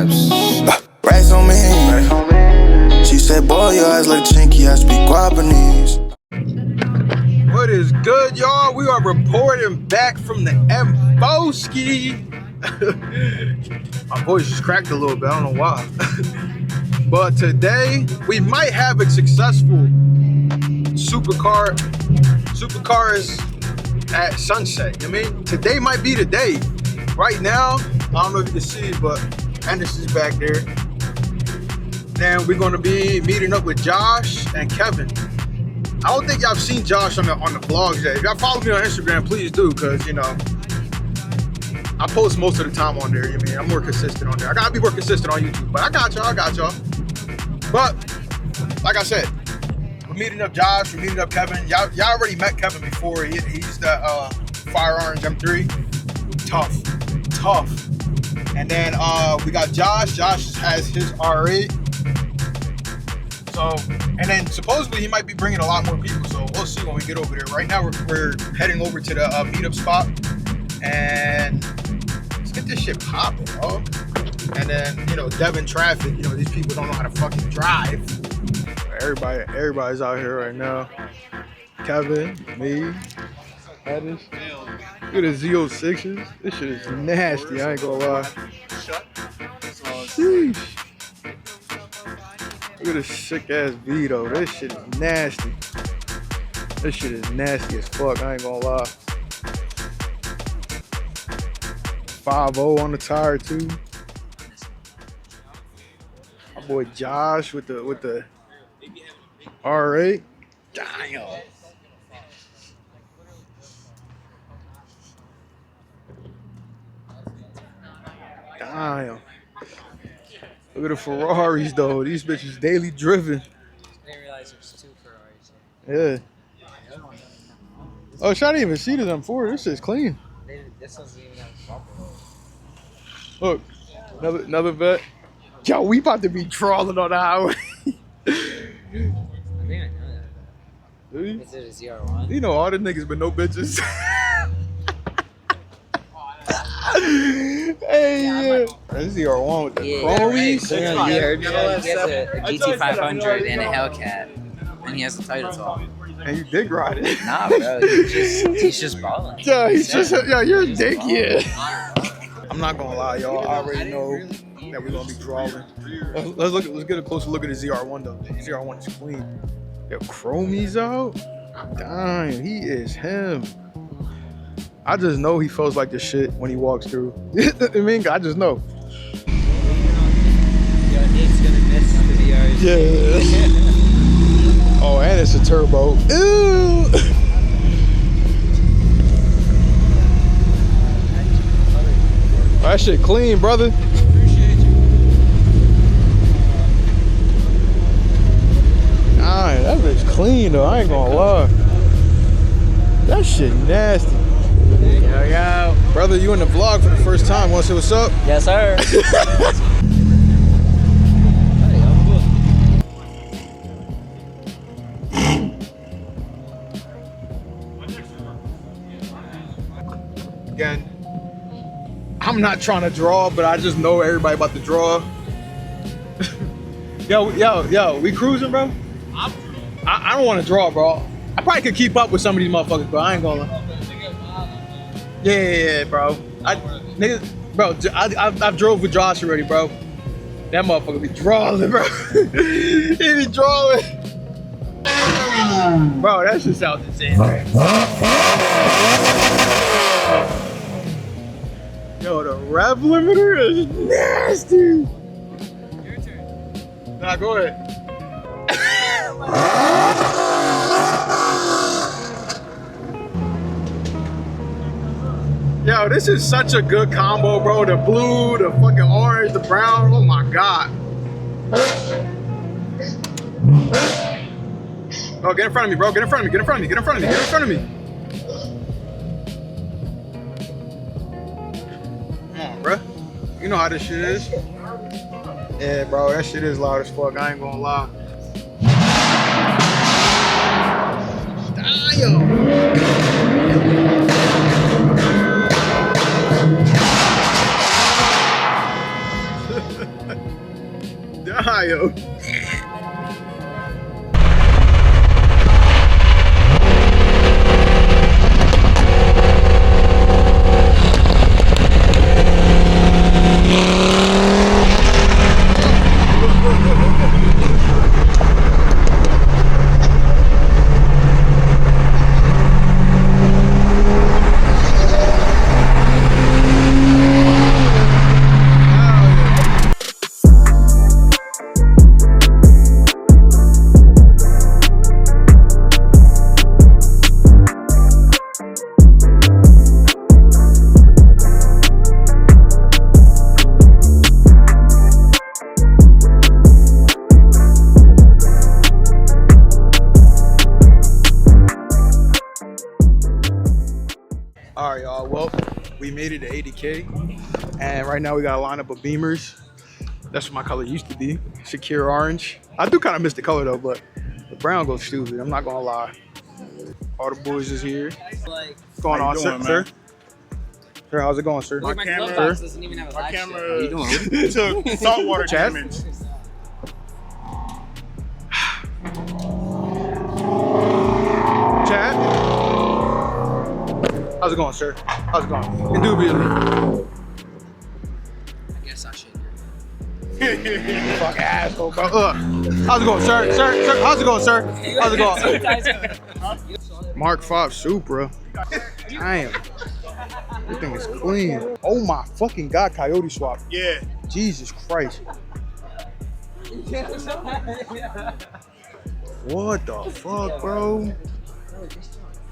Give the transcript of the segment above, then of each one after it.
vibes. Racks on me. She said, boy, your eyes look chinky, I speak Guapanese. What is good, y'all? We are reporting back from the Mboski. My voice just cracked a little bit, I don't know why. But today, we might have a successful supercars at sunset. I mean, today might be the day. Right now, I don't know if you can see, but Anderson's back there. Then we're gonna be meeting up with Josh and Kevin. I don't think y'all have seen Josh on the vlogs yet. If y'all follow me on Instagram, please do, because you know I post most of the time on there. You mean I'm more consistent on there. I gotta be more consistent on YouTube, but I got y'all. But like I said, we're meeting up Josh, we're meeting up Kevin. Y'all already met Kevin before. He's the Fire Orange M3. Tough. And then we got Josh. Josh has his R8. So, and then supposedly he might be bringing a lot more people. So we'll see when we get over there. Right now we're heading over to the meetup spot, and let's get this shit popping, bro. And then Devon traffic. These people don't know how to fucking drive. Everybody's out here right now. Kevin, me, Addis. Look at the Z06s. This shit is nasty. I ain't gonna lie. Sheesh. Look at this sick ass V though. This shit is nasty. This shit is nasty as fuck. I ain't gonna lie. 5.0 on the tire too. My boy Josh with the R8. Damn. Damn. Look at the Ferraris though. These bitches daily driven. I didn't realize there was 2 Ferraris. Yeah. Oh, I didn't even see this M4. This shit's clean. This doesn't even have a bumper. Look, another vet. Yo, we about to be trawling on the highway. I think I know that. Do you? Is it a ZR1? You know all the niggas but no bitches. Hey, yeah. This is ZR1 with the chromies. You heard me? He has a GT500 and a Hellcat, and he has a title talk. And you dick ride it. Nah, bro, he's just balling. Yeah, you're a dick, yeah. I'm not gonna lie, y'all. I already know that we're gonna be drawing. Let's get a closer look at the ZR1 though. The ZR1 is clean. Yo, chromies out. Damn, he is him. I just know he feels like the shit when he walks through. I mean, I just know. Yo, Nick's gonna miss the VRs. Yeah. Oh, and it's a turbo. Ew. That shit clean, brother. Appreciate you. Alright, that bitch clean though. I ain't gonna lie. That shit nasty. Yo. Brother, you in the vlog for the first time. Wanna say what's up? Yes, sir. Again, I'm not trying to draw, but I just know everybody about to draw. Yo, we cruising, bro? I'm cruising. I don't want to draw, bro. I probably could keep up with some of these motherfuckers, bro. I ain't gonna lie. Yeah, bro. I've drove with Josh already, bro. That motherfucker be drawing, bro. He be drawing. Bro, that shit sounds insane, man. Yo, the rev limiter is nasty. Your turn. Nah, go ahead. Yo, this is such a good combo, bro. The blue, the fucking orange, the brown. Oh my god. Oh, get in front of me, bro. Get in front of me. Get in front of me. Get in front of me. Get in front of me. Come on, bro. You know how this shit is. Yeah, bro. That shit is loud as fuck. I ain't gonna lie. Damn. Nah, yo. All right, y'all. Well, we made it to 80K, and right now we got a lineup of Beamers. That's what my color used to be, Secure Orange. I do kind of miss the color though, but the brown goes stupid. I'm not gonna lie. All the boys is here. What's going on, sir? Sir, how's it going, sir? My camera doesn't even have a live camera. How you doing? took saltwater Chad? damage. Chad? How's it going, sir? How's it going? Indubitably. I guess I should. Fuck asshole, bro. How's it going, sir? Sir? How's it going, sir? How's it going? Mark 5 Supra. Damn. Everything is clean. Oh my fucking God, Coyote Swap. Yeah. Jesus Christ. What the fuck, bro?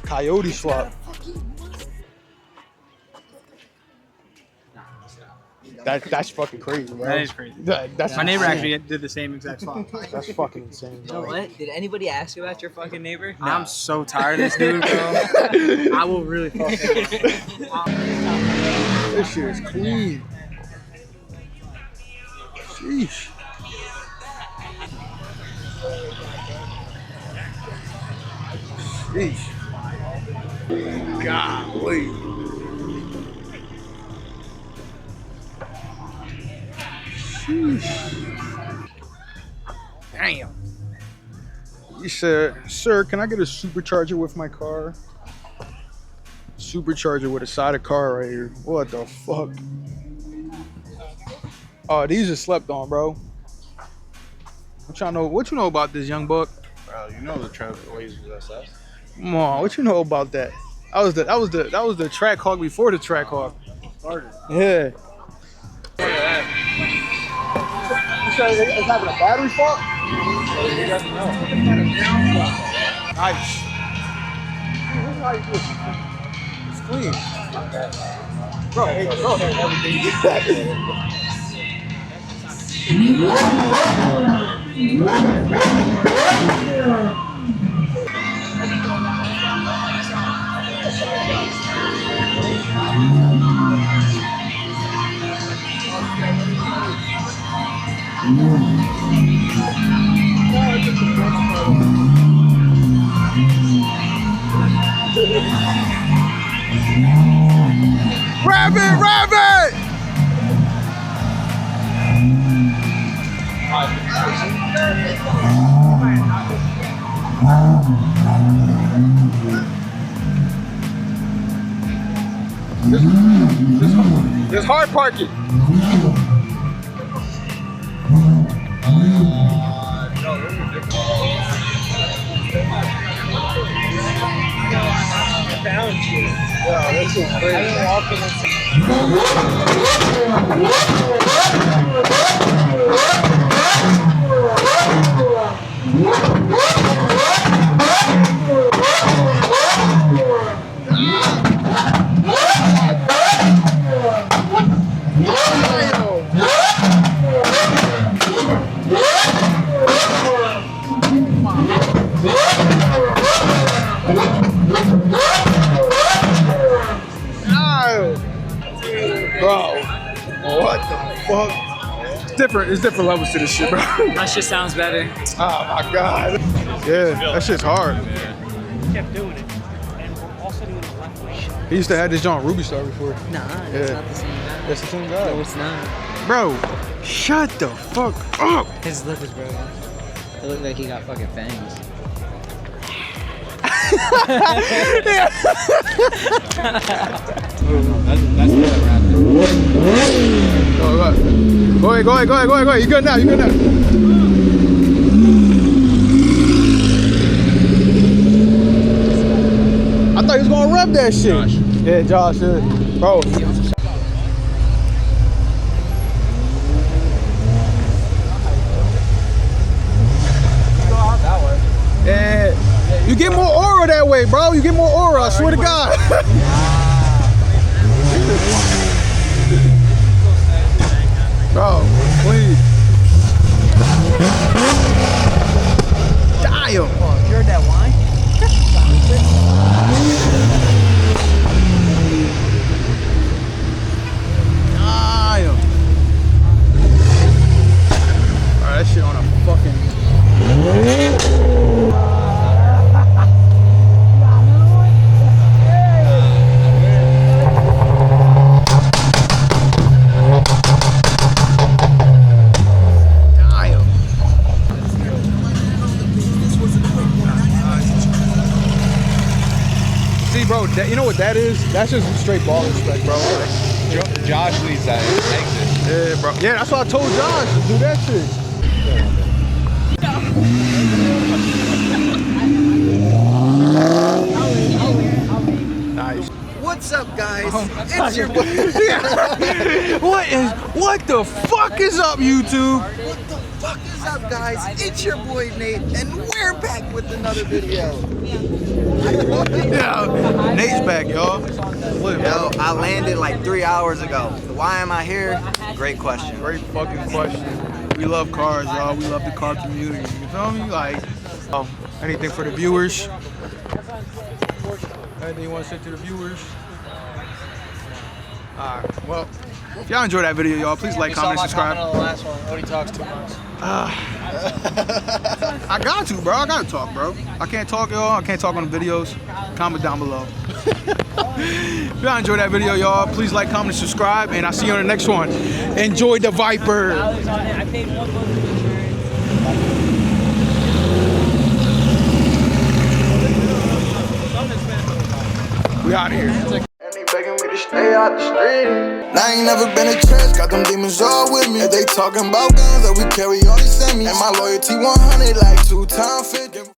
Coyote Swap. That's fucking crazy, bro. That is crazy. That's My neighbor insane. actually did the same exact swap. That's fucking insane, You know bro. what? Did anybody ask you about your fucking neighbor? I'm so tired of this dude, bro. I will really fuck him. This shit is clean. Sheesh. Sheesh. Golly. Sheesh. Damn. You said, sir, can I get a supercharger with my car? Supercharger with a side of car right here. What the fuck? Oh, these are slept on, bro. What you know about this, young buck? Bro, you know the truck always was us. Come on, what you know about that? That was the track hawk before the track hawk. Started. Yeah. You said it's having a battery fault? Nice. This is how you do it. It's clean. Bro, everything you got. Rabbit! There's hard parking. Yeah, this is Bro, what the fuck? It's different levels to this shit, bro. That shit sounds better. Oh my God. Yeah, that shit's hard. We kept doing it. And we're also doing it left way. He used to have this John Ruby Star before. Nah, Yeah. that's not the same guy. That's the same guy. No, it's not. Bro, Shut the fuck up. His lip is broken. It looked like he got fucking fangs. Go ahead. You good now. I thought he was gonna rub that shit. Josh. Yeah, Josh, bro. Yeah, you get more aura that way, bro. You get more aura, I swear to God. Bro, please. Damn. Oh, you heard that wine? Damn. Alright, that shit on a fucking. See, bro, you know what that is? That's just straight ball respect, bro. Josh leads that exit. Yeah, bro. Yeah, that's why I told Josh to do that shit. Nice. What's up, guys? It's your boy. What the fuck is up, YouTube? What the fuck is up, guys? It's your boy Nate, and we're back with another video. Yeah, Nate's back, y'all. Yo, I landed like 3 hours ago. Why am I here? Great question. Great fucking question. We love cars, y'all. We love the car community. You feel me? Like, anything for the viewers? Anything you want to say to the viewers? Alright, well, if y'all enjoyed that video, y'all, please like, comment, subscribe. On the last one. Odie talks too much. I got to, bro. I gotta talk, bro. I can't talk, y'all. I can't talk on the videos. Comment down below. If y'all enjoyed that video, y'all, please like, comment, subscribe, and I'll see you on the next one. Enjoy the Viper. We out of here. Begging me to stay out the street. I ain't never been to church, got them demons all with me. If they talking about guns, that we carry all they send me. And my loyalty 100 like 2 times 50.